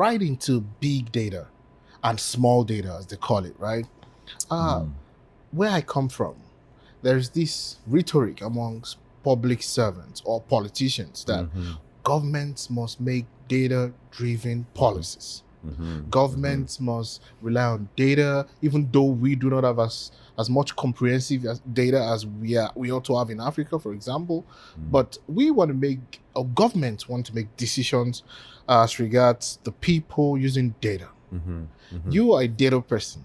right into big data and small data, as they call it, right? Uh, Mm. where I come from, there's this rhetoric amongst public servants or politicians that Mm-hmm. governments must make data-driven Mm-hmm. policies. Mm-hmm. Mm-hmm. Governments must rely on data, even though we do not have as much comprehensive data as we ought to have in Africa, for example. But we want to make, or governments want to make decisions as regards the people using data. Mm-hmm. Mm-hmm. You are a data person.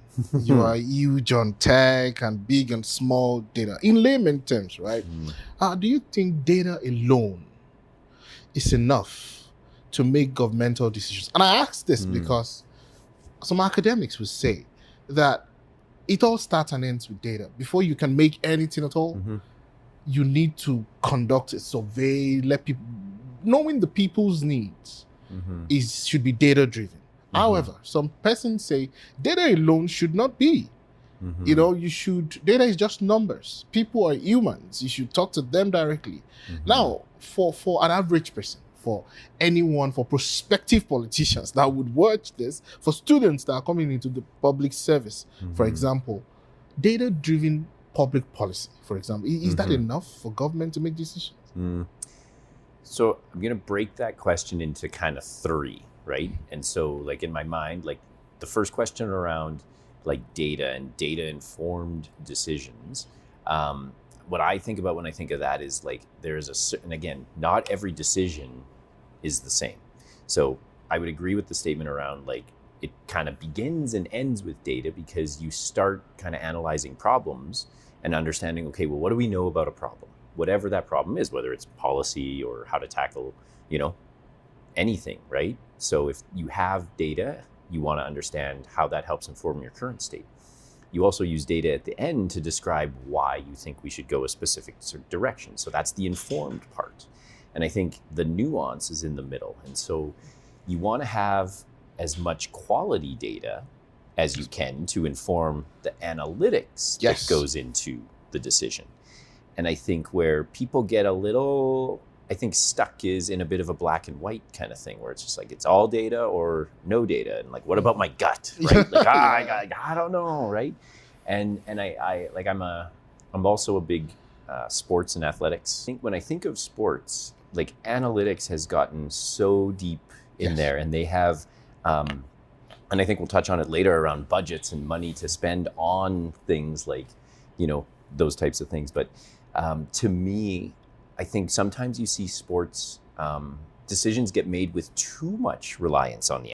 You are huge on tech and big and small data. In layman terms, right? Do you think data alone is enough to make governmental decisions? And I ask this because some academics would say that it all starts and ends with data. Before you can make anything at all, Mm-hmm. you need to conduct a survey, let people knowing the people's needs Mm-hmm. should be data driven. However, some persons say data alone should not be. Mm-hmm. You know, data is just numbers. People are humans. You should talk to them directly. Mm-hmm. Now, for an average person, for anyone, for prospective politicians that would watch this, for students that are coming into the public service, for example, data-driven public policy, for example, is that enough for government to make decisions? So I'm going to break that question into kind of three, right? And so like in my mind, like the first question around like data and data informed decisions, what I think about when I think of that is like there's a certain, again, not every decision is the same. So I would agree with the statement around like it kind of begins and ends with data because you start kind of analyzing problems and understanding, okay, well, what do we know about a problem? Whatever that problem is, whether it's policy or how to tackle, anything, right? So if you have data, you want to understand how that helps inform your current state. You also use data at the end to describe why you think we should go a specific direction. So that's the informed part. And I think the nuance is in the middle. And so you want to have as much quality data as you can to inform the analytics that goes into the decision. And I think where people get a little, stuck is in a bit of a black and white kind of thing where it's just like, it's all data or no data. And like, what about my gut, right? Like, I don't know, right? And I'm also a big sports and athletics. I think when I think of sports, like analytics has gotten so deep in there, and they have, and I think we'll touch on it later around budgets and money to spend on things like, those types of things. But to me, I think sometimes you see sports decisions get made with too much reliance on the